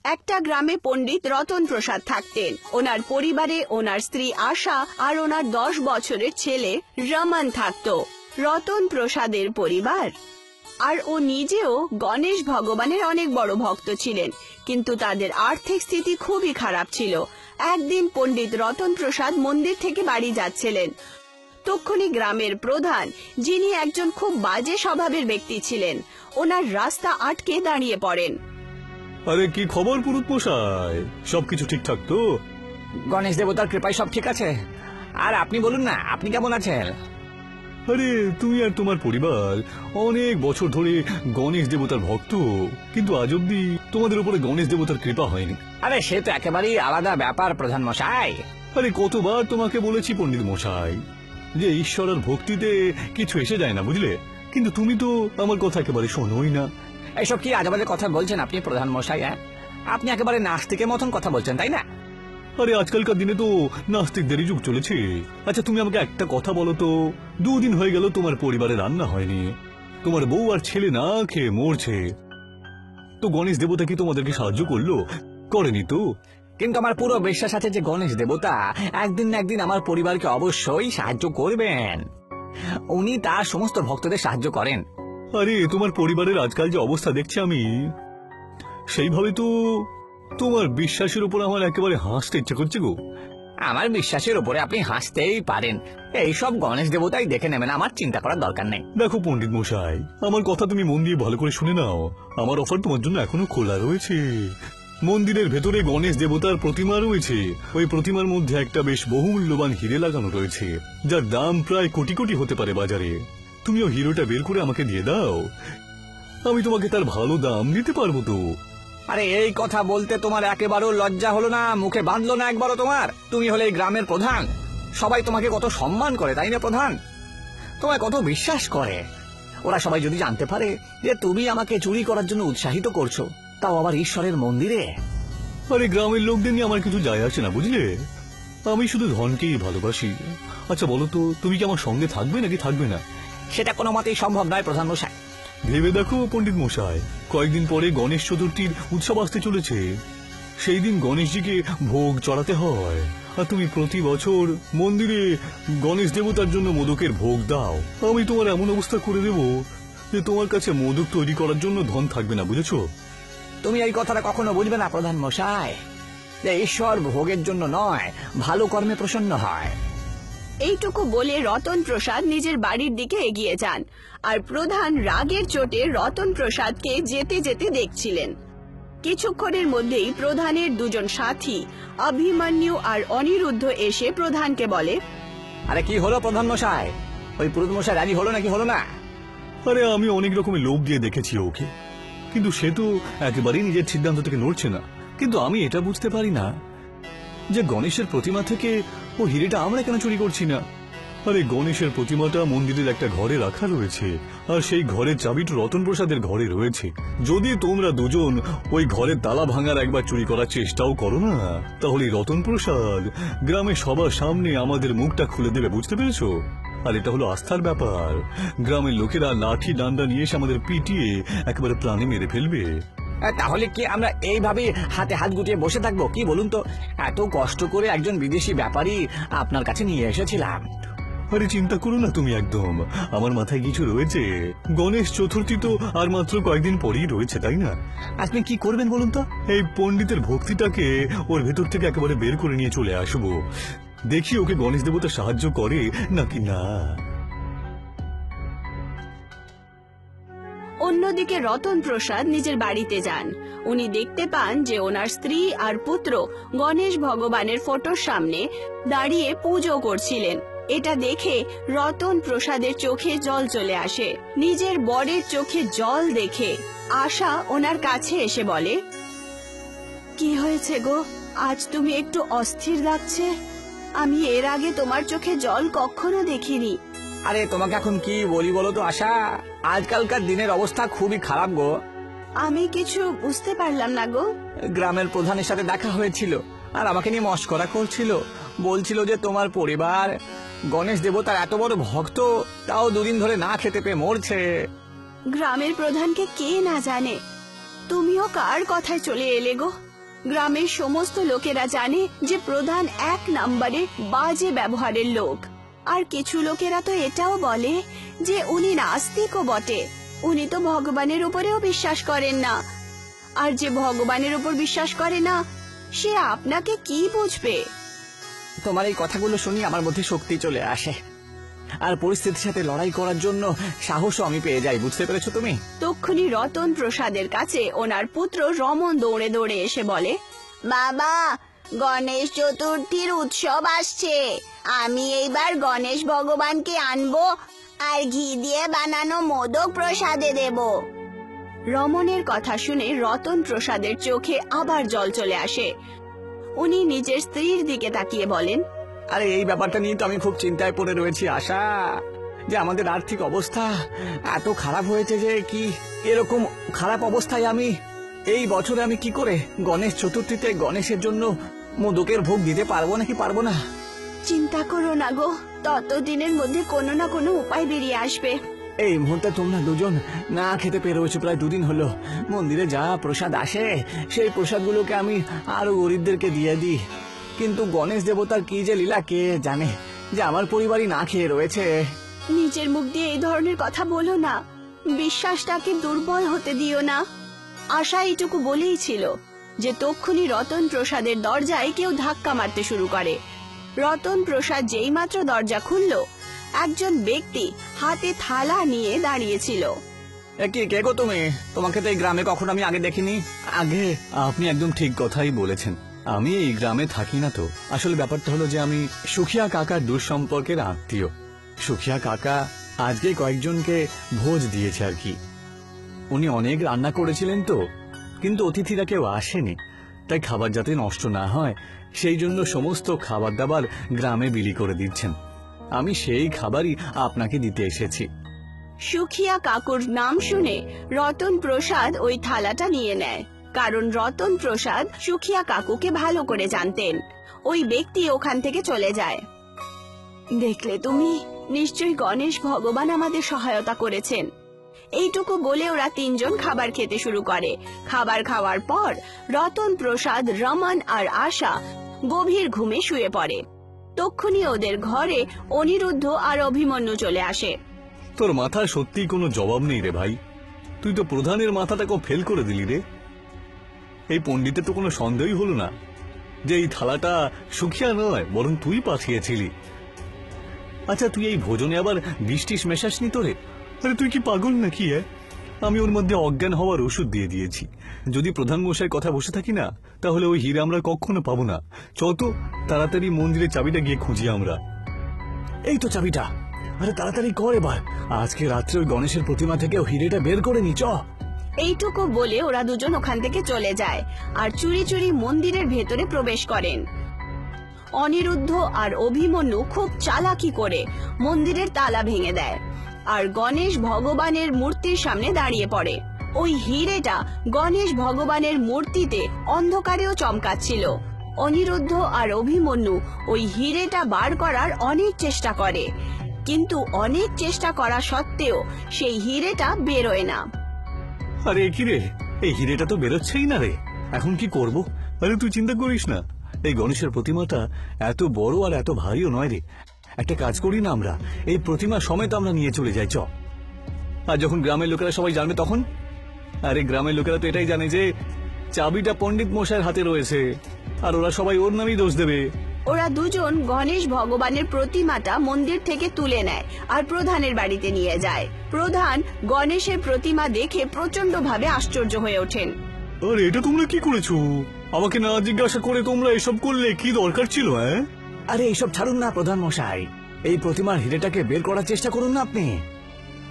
একটা গ্রামে পণ্ডিত রতন প্রসাদ থাকতেন। ওনার পরিবারে ওনার স্ত্রী আশা আর ওনার 10 বছরের ছেলে রমন থাকতো। রতন প্রসাদের পরিবার আর ও নিজেও গণেশ ভগবানের অনেক বড় ভক্ত ছিলেন, কিন্তু তাদের আর্থিক স্থিতি খুবই খারাপ ছিল। একদিন পণ্ডিত রতন প্রসাদ মন্দির থেকে বাড়ি যাচ্ছিলেন। তক্ষুনি গ্রামের প্রধান, যিনি একজন খুব বাজে স্বভাবের ব্যক্তি ছিলেন, ওনার রাস্তা আটকে দাঁড়িয়ে পড়েন। আরে কি খবর পুরুত মশাই, সবকিছু ঠিকঠাক তো? গণেশ দেবতার কৃপায় সব ঠিক আছে। আর আপনি বলুন না, আপনি কেমন আছেন? আরে তুমি আর তোমার পরিবার অনেক বছর ধরে গণেশ দেবতার ভক্ত, কিন্তু আজ অব্দি তোমাদের উপরে গণেশ দেবতার কৃপা হয়নি। আরে সে তো একেবারেই আলাদা ব্যাপার প্রধান মশাই। আরে কতবার তোমাকে বলেছি পণ্ডিত মশাই যে ঈশ্বর আর ভক্তিতে কিছু এসে যায় না, বুঝলে? কিন্তু তুমি তো আমার কথা একেবারে শোনোই না। এইসব কি আজেবাজে কথা বলছেন আপনি প্রধান মশাই? আপনি একেবারে নাস্তিকের মতন কথা বলছেন, তাই না? আরে আজকালকার দিনে তো নাস্তিকদেরই যুগ চলেছে। আচ্ছা তুমি আমাকে একটা কথা বলো তো, 2 দিন হয়ে গেল তোমার পরিবারে রান্না হয়নি, তোমার বউ আর ছেলে না খেয়ে মরছে, তো গণেশ দেবতা কি তোমাদেরকে সাহায্য করলো? করেনি তো। কিন্তু আমার পুরো বিশ্বাস আছে যে গণেশ দেবতা একদিন না একদিন আমার পরিবারকে অবশ্যই সাহায্য করবেন। উনি তার সমস্ত ভক্তদের সাহায্য করেন। আরে তোমার পরিবারের আজকাল যে অবস্থা দেখছি আমি, সেইভাবে তো তোমার বিশ্বাসের উপর আমার একেবারে হাসতে ইচ্ছে করছে গো। আমার বিশ্বাসের উপরে আপনি হাসতেই পারেন, এইসব গণেশ দেবতাই দেখে নেবেন, আমার চিন্তা করার দরকার নেই। দেখো পণ্ডিত মশাই, আমার কথা তুমি মন দিয়ে ভালো করে শুনে নাও। আমার অফার তোমার জন্য এখনো খোলা রয়েছে। মন্দিরের ভেতরে গণেশ দেবতার প্রতিমা রয়েছে। ওই প্রতিমার মধ্যে একটা বেশ বহুমূল্যবান হিরে লাগানো রয়েছে, যার দাম প্রায় কোটি কোটি হতে পারে বাজারে। তুমি ওই হিরোটা বের করে আমাকে দিয়ে দাও, আমি তোমাকে তার ভালো দাম দিতে পারবো তো। আরে এই কথা বলতে তোমার একেবারেও লজ্জা হলো না? মুখে বাঁধলো না একবারও তোমার? তুমি হলে এই গ্রামের প্রধান, সবাই তোমাকে কত সম্মান করে, তাই না প্রধান? তোমায় কত বিশ্বাস করে। ওরা সবাই যদি জানতে পারে যে তুমি আমাকে চুরি করার জন্য উৎসাহিত করছো, তাও আবার ঈশ্বরের মন্দিরে। আরে গ্রামের লোকদের নিয়ে আমার কিছু যায় আসে না, বুঝলে? আমি শুধু ধনকেই ভালোবাসি। আচ্ছা বলো তো, তুমি কি আমার সঙ্গে থাকবে নাকি থাকবে না? সেটা কোনো মতেই সম্ভব নয় প্রধান মশাই। ভেবে দেখো পণ্ডিত মশাই, কয়েকদিন পরে গণেশ চতুর্থীর উৎসব আসতে চলেছে। সেই দিন গণেশজিকে ভোগ চড়াতে হয়, আর তুমি প্রতি বছর মন্দিরে গণেশ দেবতার জন্য মোদকের ভোগ দাও। আমি তোমার এমন অবস্থা করে দেব যে তোমার কাছে মোদক তৈরি করার জন্য ধন থাকবে না, বুঝেছো? তুমি এই কথাটা কখনো বুঝবে না প্রধান মশাই, যে ঈশ্বর ভোগের জন্য নয়, ভালো কর্মে প্রসন্ন হয়। এইটুকু বলে রতন প্রসাদ নিজের বাড়ির দিকে এগিয়ে যান, আর প্রধান রাগের চোটে রতন প্রসাদকে যেতে যেতে দেখছিলেন। কিছুক্ষণের মধ্যেই প্রধানের 2জন সাথী অভিমন্যু আর অনিরুদ্ধ এসে প্রধানকে বলে, আরে কি হলো প্রধান মশাই? ওই পুরুত মশাই রাজি হলো নাকি হলো না? আরে আমি অনেক রকমের লোভ দিয়ে দেখেছি ওকে, কিন্তু সে তো একেবারেই নিজের সিদ্ধান্ত থেকে নড়ছে না। কিন্তু আমি এটা বুঝতে পারি না যে গণেশের প্রতিমা থেকে ও হিরেটা আমরা কেন চুরি করছি না। আরে গণেশের প্রতিমাটা মন্দিরের একটা ঘরে রাখা রয়েছে, আর সেই ঘরের চাবিটা রতন প্রসাদের ঘরে রয়েছে। যদি তোমরা 2জন ওই ঘরের তালা ভাঙার একবার চুরি করার চেষ্টাও করো না, তাহলে রতন প্রসাদ গ্রামে সবার সামনে আমাদের মুখটা খুলে দেবে, বুঝতে পেরেছো? আর এটা হলো আস্থার ব্যাপার। গ্রামের লোকেরা লাঠি ডান্ডা নিয়ে এসে আমাদের পিটিয়ে একেবারে প্রাণে মেরে ফেলবে। তাহলে কি আমরা এইভাবে হাতে হাত গুটিয়ে বসে থাকবো? কি বলুন তো, এত কষ্ট করে একজন বিদেশি ব্যাপারী আপনার কাছে নিয়ে এসেছিলাম। আরে চিন্তা করো না তুমি একদম, আমার মাথায় কিছু রয়েছে। গণেশ চতুর্থী তো আর মাত্র কয়েকদিন পরেই রয়েছে, তাই না? আপনি কি করবেন বলুন তো? এই পণ্ডিতের ভক্তিটাকে ওর ভেতর থেকে একেবারে বের করে নিয়ে চলে আসবো। দেখি ওকে গণেশ দেবতা সাহায্য করে নাকি না। অন্যদিকে রতন প্রসাদ নিজের বাড়িতে যান। উনি দেখতে পান যে ওনার স্ত্রী আর পুত্র গণেশ ভগবানের ফটোর সামনে দাঁড়িয়ে পুজো করছিলেন। এটা দেখে রতন প্রসাদের চোখে জল চলে আসে। নিজের বরের চোখে জল দেখে আশা ওনার কাছে এসে বলে, কি হয়েছে গো, আজ তুমি একটু অস্থির লাগছে? আমি এর আগে তোমার চোখে জল কখনো দেখিনি। আরে তোমাকে এখন কি বলি বলো তো আশা, আজকালকার দিনের অবস্থা খুবই খারাপ গো। আমি কিছু বুঝতে পারলাম না গো। গ্রামের প্রধানের সাথে দেখা হয়েছিল, আর আমাকে নিয়ে মস্করা করছিল। বলছিল যে তোমার পরিবার গণেশ দেবতার এত বড় ভক্ত, তাও 2 দিন ধরে না খেতে পেয়ে মরছে। গ্রামের প্রধানকে কে না জানে? তুমিও কার কথায় চলে এলে গো? গ্রামের সমস্ত লোকেরা জানে যে প্রধান এক নম্বরে বাজে ব্যবহারের লোক। আর কিছু লোকেরা তো এটাও বলে যে উনি নাস্তিকও বটে, উনি তো ভগবানের উপরেও বিশ্বাস করেন না। আর যে ভগবানের উপর বিশ্বাস করে না সে আপনাকে কি বুঝবে? তোমার এই কথাগুলো শুনি আমার মধ্যে শক্তি চলে আসে, আর পরিস্থিতির সাথে লড়াই করার জন্য সাহসও আমি পেয়ে যাই। বুঝতে পেরেছো তুমি? তক্ষুনি রতন প্রসাদের কাছে ওনার পুত্র রমন দৌড়ে দৌড়ে এসে বলে, বাবা, গণেশ চতুর্থীর উৎসব আসছে, আমি এইবার গণেশ ভগবানকে আনবো আর ঘি দিয়ে বানানো মোদক প্রসাদে দেব। রমনের কথা শুনে রতন প্রসাদের চোখে আবার জল চলে আসে। উনি নিজের স্ত্রীর দিকে তাকিয়ে বলেন, আরে এই ব্যাপারটা নিয়ে তো আমি খুব চিন্তায় পড়ে রয়েছি আশা, যে আমাদের আর্থিক অবস্থা এত খারাপ হয়েছে যে কি এরকম খারাপ অবস্থায় আমি এই বছরে আমি কি করে গণেশ চতুর্থীতে গণেশের জন্য মোদকের ভোগ দিতে পারবো নাকি পারবো না। চিন্তা করো না গো, ততদিনের মধ্যে কোনো না কোনো উপায় বেরিয়ে আসবে। এই মুহূর্তে তোমরা দুজন না খেতে পেরোছো, প্রায় 2 দিন হলো। মন্দিরে যা প্রসাদ আসে সেই প্রসাদগুলোকে আমি আরো গরিবদেরকে দিয়ে দিই, কিন্তু গণেশ দেবতার কি যে লীলা কে জানে যে আমার পরিবারই না খেয়ে রয়েছে। নিজের মুখ দিয়ে এই ধরনের কথা বলো না, বিশ্বাসটাকে দুর্বল হতে দিও না। আশা এইটুকু বলেই ছিল যে তক্ষুনি রতন প্রসাদের দরজায় কেউ ধাক্কা মারতে শুরু করে। রতন প্রসাদ যেই মাত্র দরজা খুলল, একজন ব্যক্তি হাতে থালা নিয়ে দাঁড়িয়েছিল। কে গো তুমি? তোমাকে তো এই গ্রামে কখনো আমি আগে দেখিনি। আগে আপনি একদম ঠিক কথাই বলেছেন, আমি এই গ্রামে থাকি না তো। আসলে ব্যাপারটা হলো যে আমি সুখিয়া কাকার দূর সম্পর্কের আত্মীয়। সুখিয়া কাকা আজকে কয়েকজনকে ভোজ দিয়েছে আর কি। উনি অনেক রান্না করেছিলেন তো, কিন্তু অতিথিরা কেউ আসেনি, তাই খাবার যাতে নষ্ট না হয় সেই জন্য সমস্ত খাবার দাবার গ্রামে বিলি করে দিচ্ছেন। আমি সেই খাবারই আপনাকে দিতে এসেছি। সুখিয়া কাকুর নাম শুনে রতন প্রসাদ ওই থালাটা নিয়ে নেয়, কারণ রতন প্রসাদ সুখিয়া কাকুকে ভালো করে জানতেন। ওই ব্যক্তি ওখান থেকে চলে যায়। দেখলে তুমি, নিশ্চয়ই গণেশ ভগবান আমাদের সহায়তা করেছেন। এইটুকু বলে ওরা 3 জন খাবার খেতে শুরু করে। খাবার খাওয়ার পর রতন প্রসাদ, রমন আর আশা গভীর ঘুমে শুয়ে পড়ে। তক্ষুনি ওদের ঘরে অনিরুদ্ধ আর অভিমন্যু চলে আসে। তোর মাথায় সত্যিই কোনো জবাব নেই রে ভাই, তুই তো প্রধানের মাথাটাকে ফেল করে দিলি রে। এই পণ্ডিতের তো কোনো সন্দেহই হলো না যে এই থালাটা সুখিয়া নয় বরং তুই পাঠিয়েছিলি। আচ্ছা, তুই এই ভোজনে আবার বৃষ্টিস মেশাসনি তোরে? আরে তুই কি পাগল নাকি? আমি ওর মধ্যে অজ্ঞান হওয়ার ওষুধ দিয়ে দিয়েছি। যদি প্রধান মশাই কথা বসে থাকি না, তাহলে ওই হীরা আমরা কখনো পাবো না। চত তাড়াতাড়ি মন্দিরের চাবিটা গিয়ে খুঁজি আমরা। এই তো চাবিটা, আরে তাড়াতাড়ি কর এবার। আজকে রাত্রে ওই গণেশের প্রতিমা থেকে হিরেটা বের করে নি, চ। এইটুকু বলে ওরা দুজন ওখান থেকে চলে যায় আর চুরি চুরি মন্দিরের ভেতরে প্রবেশ করেন। অনিরুদ্ধ আর অভিমন্যু খুব চালাকি করে মন্দিরের তালা ভেঙে দেয় আর গণেশ ভগবানের মূর্তির সামনে দাঁড়িয়ে পড়ে। ওই হিরেটা গণেশ ভগবানের মূর্তিতে অন্ধকারেও চমকাচ্ছিল। অনিরুদ্ধ আর অভিমন্যু ওই হিরেটা বার করার অনেক চেষ্টা করে, কিন্তু অনেক চেষ্টা করা সত্ত্বেও সেই হিরেটা বেরোয় না। আরে কি রে, এই হিরেটা তো বেরোচ্ছেই না রে, এখন কি করব? আরে তুই চিন্তা করিস না, এই গণেশের প্রতিমাটা এত বড় আর এত ভারীও নয় রে। একটা কাজ করি না, আমরা এই প্রতিমা সমেত আমরা নিয়ে চলে যাই, চ। আর যখন গ্রামের লোকেরা সবাই জানবে তখন? আরে গ্রামের লোকেরা তো এটাই জানে যে চাবিটা পণ্ডিত মশাইয়ের হাতে রয়েছে, আর ওরা সবাই ওর নামেই দোষ দেবে। ওরা দুজন গণেশ ভগবানের প্রতিমাটা মন্দির থেকে তুলে নেয় আর প্রধানের বাড়িতে নিয়ে যায়। প্রধান গণেশের প্রতিমা দেখে প্রচন্ড ভাবে আশ্চর্য হয়ে ওঠেন। আরে এটা তোমরা কি করেছো? আমাকে না জিজ্ঞাসা করে তোমরা এসব করলে? কি দরকার ছিল? আরে এইসব ছাড়ুন না প্রধান মশাই, এই প্রতিমার হিরেটাকে বের করার চেষ্টা করুন না আপনি।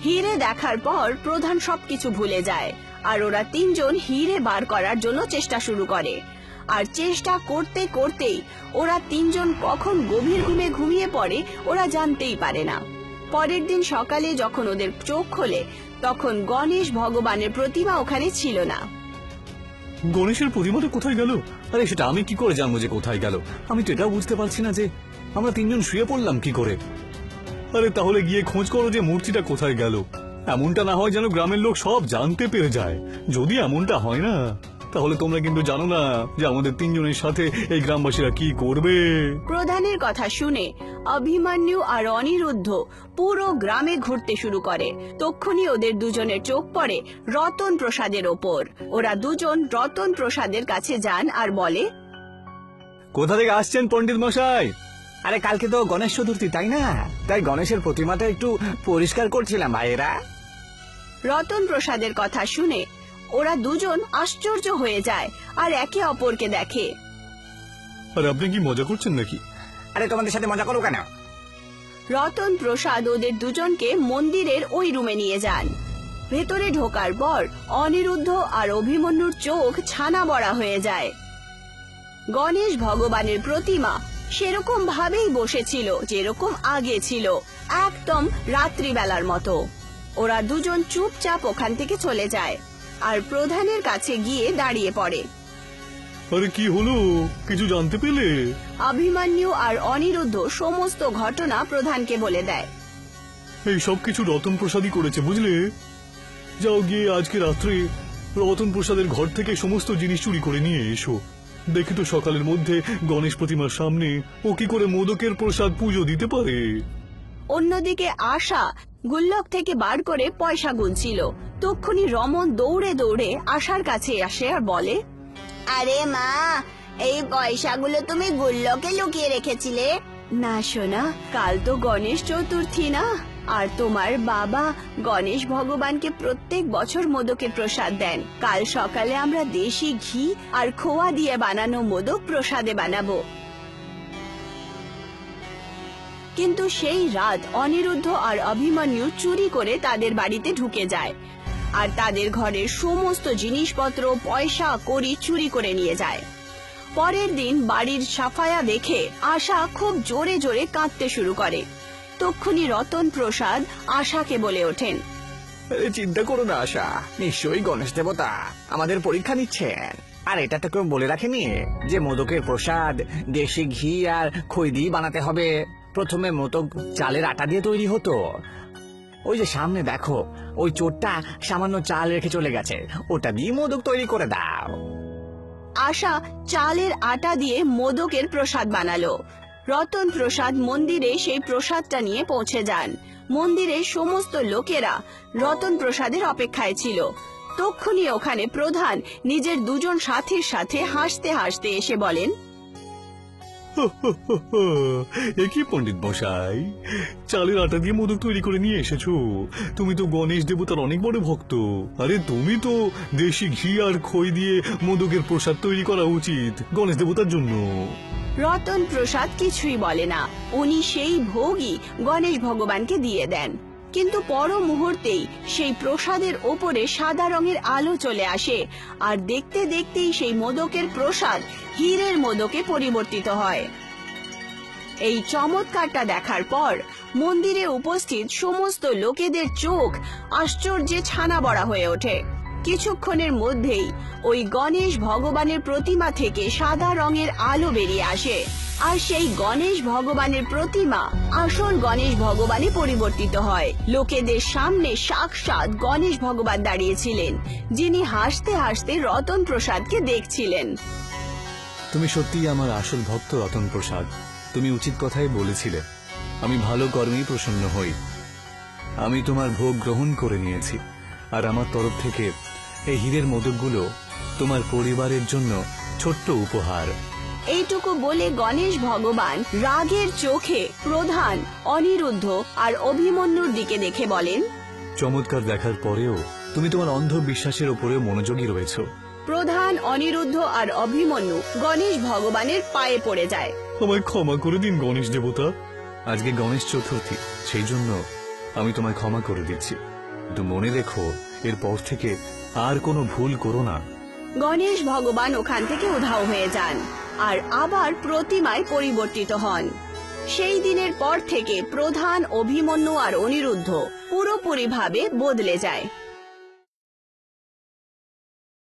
হিরে দেখার পর প্রধান সবকিছু ভুলে যায় আর ওরা 3 জন হিরে বার করার জন্য চেষ্টা শুরু করে। আর চেষ্টা করতে করতেই ওরা 3 জন কখন গভীর ঘুমে ঘুমিয়ে পড়ে ওরা জানতেই পারে না। পরের দিন সকালে যখন ওদের চোখ খোলে তখন গণেশ ভগবানের প্রতিমা ওখানে ছিল না। গণেশের প্রতিমাটা কোথায় গেল? আরে সেটা আমি কি করে জানবো যে কোথায় গেল? আমি তো এটাও বুঝতে পারছি না যে আমরা 3 জন শুয়ে পড়লাম কি করে। আরে তাহলে গিয়ে খোঁজ করো যে মূর্তিটা কোথায় গেল। এমনটা না হয় যেন গ্রামের লোক সব জানতে পেরে যায়। যদি এমনটা হয় না, তাহলে তোমরা কিন্তু জানো না যে আমাদের তিনজনের সাথে এই গ্রামবাসীরা কি করবে। প্রধানের কথা শুনে অভিমন্যু আর অনিরুদ্ধ পুরো গ্রামে ঘুরতে শুরু করে। তক্ষুনি ওদের দুজনের চোখ পড়ে রতন প্রসাদের ওপর। ওরা দুজন রতন প্রসাদের কাছে যান আর বলে, কোথা থেকে আসছেন পণ্ডিত মশাই? আরে কালকে তো গণেশ চতুর্থী, তাই না? তাই গণেশের প্রতিমাটা একটু পরিষ্কার করছিলাম ভাইয়েরা। রতন প্রসাদের কথা শুনে ওরা দুজন আশ্চর্য হয়ে যায় আর একে অপরকে দেখে। আর আপনি কি মজা করছেন নাকি? আরে তোমাদের সাথে মজা করো কেন? রতন প্রসাদ ওদের দুজনকে মন্দিরের ওই রুমে নিয়ে যান। ভেতরে ঢোকার পর অনিরুদ্ধ আর অভিমন্যুর চোখ ছানা বড়া হয়ে যায়। গণেশ ভগবানের প্রতিমা সেরকম ভাবেই বসেছিল যেরকম আগে ছিল, একদম রাত্রিবেলার মতো। ওরা দুজন চুপচাপ ওখান থেকে চলে যায় আর প্রধানের কাছে গিয়ে দাঁড়িয়ে পড়ে। আরে কি হলো, কিছু জানতে পেলে? অভিমন্যু আর অনিরুদ্ধ সমস্ত ঘটনা প্রধানকে বলে দেয়। এই সব কিছু রতন প্রসাদই করেছে, বুঝলে? যাও গিয়ে আজকে রাত্রে রতন প্রসাদের ঘর থেকে সমস্ত জিনিস চুরি করে নিয়ে এসো। দেখি তো সকালের মধ্যে গণেশ প্রতিমার সামনে ও কি করে মোদকের প্রসাদ পুজো দিতে পারে। অন্যদিকে আশা গুল্লক থেকে বার করে পয়সা গুনছিল। তক্ষুনি রমন দৌড়ে দৌড়ে আশার কাছে আসে আর বলে, আরে মা, এই পয়সাগুলো তুমি গুল্লকে লুকিয়ে রেখেছিলে? না সোনা, কাল তো গণেশ চতুর্থী না, আর তোমার বাবা গণেশ ভগবানকে প্রত্যেক বছর মোদকের প্রসাদ দেন। কাল সকালে আমরা দেশি ঘি আর খোয়া দিয়ে বানানো মোদক প্রসাদে বানাবো। কিন্তু সেই রাত অনিরুদ্ধ আর অভিমন্যু চুরি করে তাদের বাড়িতে ঢুকে যায় আর তাদের ঘরের সমস্ত জিনিসপত্র, পয়সা কড়ি চুরি করে নিয়ে যায়। পরের দিন বাড়ির সাফায়া দেখে আশা খুব জোরে জোরে কাঁদতে শুরু করে। তক্ষুনি রতন প্রসাদ আশাকে বলে ওঠেন, চিন্তা করো না আশা, নিশ্চয়ই গণেশ দেবতা আমাদের পরীক্ষা নিচ্ছেন। আর এটা তো কেউ বলে রাখেনি যে মোদকের প্রসাদ দেশি ঘি আর খই দিয়ে বানাতে হবে। প্রথমে মোদক চালের আটা দিয়ে তৈরি হতো। ওই যে সামনে দেখো, ওই চোরটা সামান্য চাল রেখে চলে গেছে, ওটা দিয়ে মোদক তৈরি করে দাও। আশা চালের আটা দিয়ে মোদকের প্রসাদ বানালো। রতন প্রসাদ মন্দিরে সেই প্রসাদটা নিয়ে পৌঁছে যান। মন্দিরের সমস্ত লোকেরা রতন প্রসাদের অপেক্ষায় ছিল। তক্ষুনি ওখানে প্রধান নিজের দুজন সাথীর সাথে হাসতে হাসতে এসে বলেন, এ কি পণ্ডিত মশাই, চালের আটা দিয়ে মোদক তৈরি করে নিয়ে এসেছো? তুমি তো গণেশ দেবতার অনেক বড় ভক্ত। আরে তুমি তো দেশি ঘি আর খই দিয়ে মোদকের প্রসাদ তৈরি করা উচিত গণেশ দেবতার জন্য। রতন প্রসাদ কিছুই বলে না। উনি সেই ভোগই গণেশ ভগবানকে দিয়ে দেন। কিন্তু পর মুহূর্তেই সেই প্রসাদের ওপরে সাদা রঙের আলো চলে আসে আর দেখতে দেখতেই সেই মোদকের প্রসাদ হীরের মোদকে পরিবর্তিত হয়। এই চমৎকারটা দেখার পর মন্দিরে উপস্থিত সমস্ত লোকেদের চোখ আশ্চর্যে ছানা বড়া হয়ে ওঠে। কিছুক্ষণের মধ্যেই ওই গণেশ ভগবানের প্রতিমা থেকে সাদা রঙের আলো বেরিয়ে আসে আর সেই গণেশ ভগবানের প্রতিমা আসল গণেশ ভগবানে পরিবর্তিত হয়। লোকেদের সামনে সাক্ষাৎ গণেশ ভগবান দাঁড়িয়েছিলেন, যিনি হাসতে হাসতে রতন প্রসাদকে দেখছিলেন। তুমি সত্যিই আমার আসল ভক্ত রতন প্রসাদ। তুমি উচিত কথাই বলেছিলে। আমি ভালো কর্মেই প্রসন্ন হই। আমি তোমার ভোগ গ্রহণ করে নিয়েছি আর আমার তরফ থেকে এই হীরের মোদকগুলো তোমার পরিবারের জন্য ছোট্ট উপহার। এইটুকু বলে গণেশ ভগবান রাগের চোখে প্রধান, অনিরুদ্ধ আর অভিমন্যুর দিকে দেখে বলেন, চমৎকার দেখার পরেও তুমি তোমার অন্ধ বিশ্বাসের উপরে মনোযোগী রয়েছ। প্রধান, অনিরুদ্ধ আর অভিমন্যু গণেশ ভগবানের পায়ে পড়ে যায়। আমায় ক্ষমা করে দিন গণেশ দেবতা। আজকে গণেশ চতুর্থী, সেই জন্য আমি তোমায় ক্ষমা করে দিচ্ছি। কিন্তু মনে রেখো, এরপর থেকে আর কোনো ভুল করো না। গণেশ ভগবান ওখান থেকে উধাও হয়ে যান আর আবার প্রতিমায় পরিবর্তিত হন। সেই দিনের পর থেকে প্রধান, অভিমন্যু আর অনিরুদ্ধ পুরোপুরিভাবে বদলে যায়।